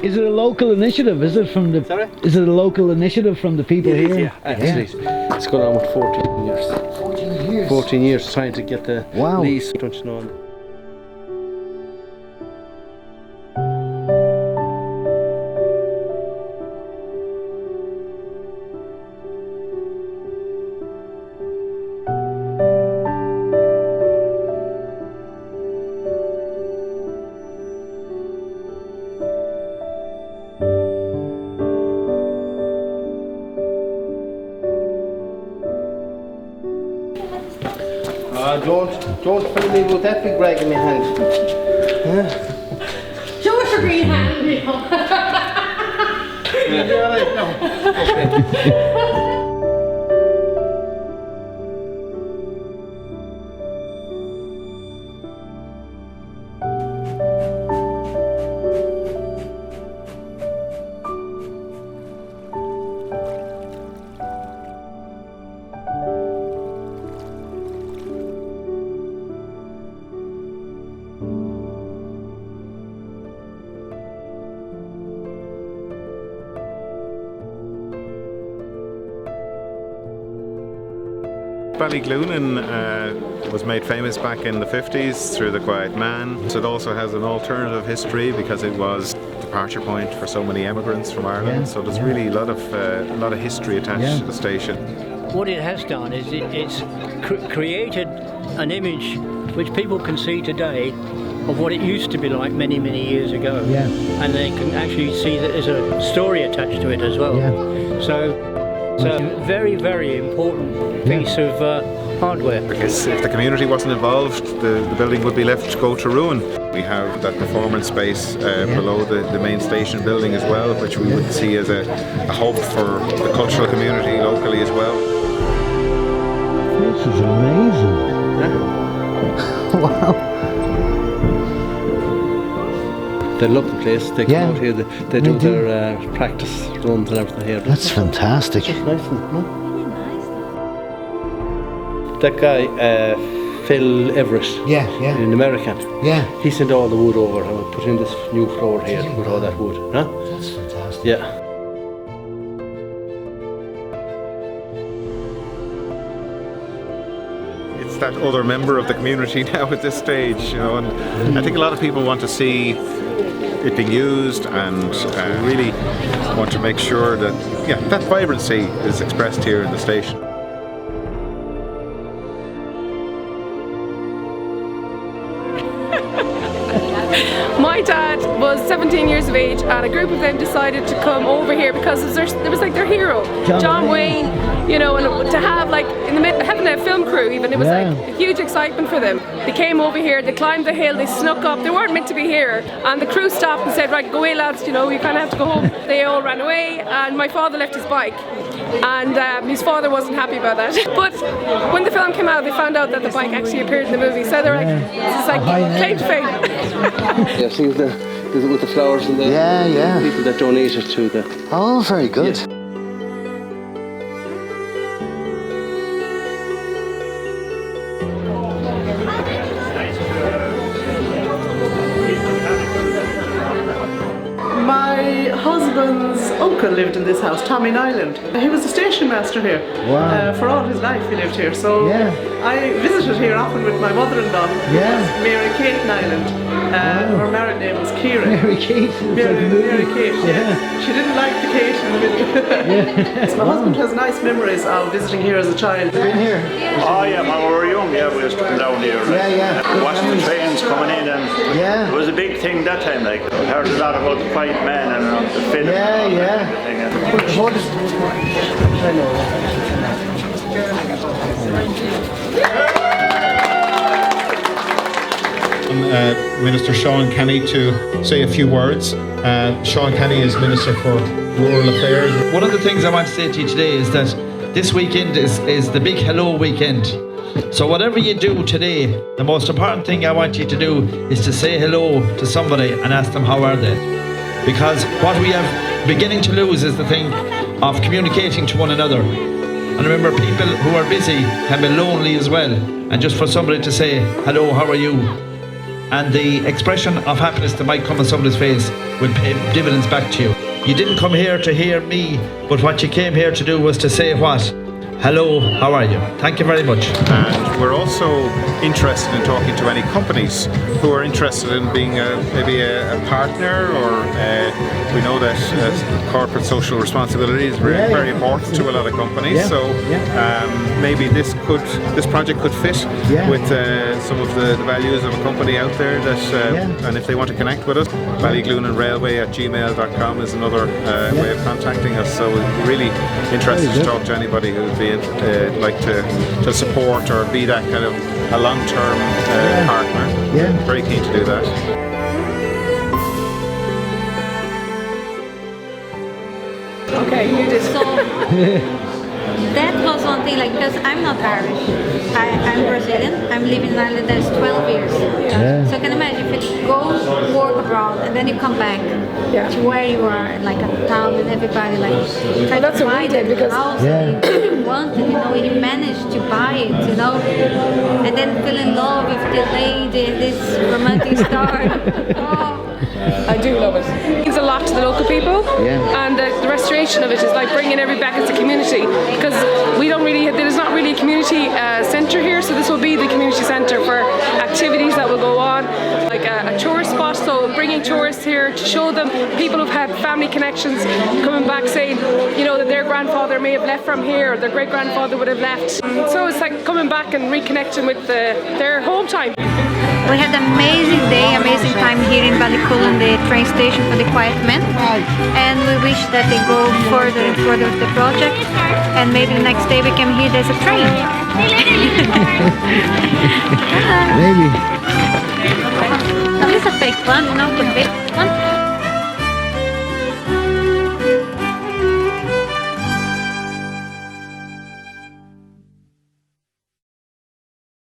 Is it a local initiative? Is it from the? Sorry? Is it a local initiative from the people It here? is, yeah. Actually, it's going on with 14 years. 14 years. 14 years trying to get the Wow. lease. Don't you know? Don't fill me with that big rag in my hand. Show us your green hand, you know. Yeah, right, no. Okay. Ballyglunin was made famous back in the 50s through The Quiet Man. So it also has an alternative history because it was a departure point for so many emigrants from Ireland. Yeah, so there's really a lot of history attached to the station. What it has done is it's created an image which people can see today of what it used to be like many, many years ago. Yeah. And they can actually see that there's a story attached to it as well. Yeah. So it's a very, very important piece of hardware. Because if the community wasn't involved, the building would be left to go to ruin. We have that performance space below the main station building as well, which we would see as a hub for the cultural community locally as well. This is amazing. Wow. They love the place. They come out here. They do their practice runs and everything here. That's fantastic. It's nice, isn't it? That guy, Phil Everett, Yeah, yeah. in America, Yeah. he sent all the wood over and we put in this new floor here with all that wood. Huh? That's fantastic. Yeah. It's that other member of the community now at this stage, you know, and I think a lot of people want to see it being used and really want to make sure that, that vibrancy is expressed here in the station. My dad was 17 years of age and a group of them decided to come over here because it was like their hero, John Wayne, you know, and to have like in the having a film crew even, it was like a huge excitement for them. They came over here, they climbed the hill, they snuck up, they weren't meant to be here, and the crew stopped and said, right, go away lads, you know, you kind of have to go home. They all ran away and my father left his bike. And his father wasn't happy about that. But when the film came out, they found out that the bike actually appeared in the movie. So they're like, this is like claim to fame. Yeah, see with the flowers and the people that donated to the... Oh, very good. Yeah. My husband's uncle lived in this house, Tommy Nyland. He was a station master here. Wow. For all his life he lived here. So I visited here often with my mother-in-law, Mary Kate Nyland. Her married name was Kieran. Mary Kate. Mary Kate, She didn't like the Kate in the middle. So my husband has nice memories of visiting here as a child. Been here? Oh yeah, when we were young, we was coming down here. Watching the trains coming in, and it was a big thing that time. Like, I heard a lot about the Quiet Man and the film and everything. Minister Sean Kenny to say a few words. Sean Kenny is Minister for Rural Affairs. One of the things I want to say to you today is that this weekend is the big hello weekend. So whatever you do today, the most important thing I want you to do is to say hello to somebody and ask them how are they. Because what we are beginning to lose is the thing of communicating to one another. And remember, people who are busy can be lonely as well. And just for somebody to say, hello, how are you? and the expression of happiness that might come on somebody's face will pay dividends back to you. You didn't come here to hear me, but what you came here to do was to say what? Hello, how are you? Thank you very much. And we're also interested in talking to any companies who are interested in being maybe a partner, or we know that corporate social responsibility is very important to a lot of companies. So maybe this project could fit with some of the values of a company out there. That and if they want to connect with us, ballygluninrailway@gmail.com is another way of contacting us. So we're really interested to talk to anybody who'd be like to support or be that kind of a long-term partner. Very keen to do that. Okay, you just. So that was one thing, like, because I'm not Irish, I'm Brazilian. I'm living in Ireland there's 12 years. So can you imagine if you go work abroad and then you come back to where you are, like a town, and everybody like try that's to what buy we did, the because house that you wanted, you know, and you managed to buy it, you know, and then fell in love with the lady, this romantic star. I do love it. It means a lot to the local people, and the restoration of it is like bringing everybody back as a community, because there's not really a community centre here, so this will be the community centre for activities that will go on, like a tourist spot, so bringing tourists here to show them people who've had family connections coming back saying, you know, that their grandfather may have left from here, or their great grandfather would have left. So it's like coming back and reconnecting with their home time. We had an amazing day, amazing time here in Ballycullen, the train station for the Quiet Men, and we wish that they go further and further with the project, and maybe the next day we can hear there's a train. Maybe. At least a fake one, not the big one.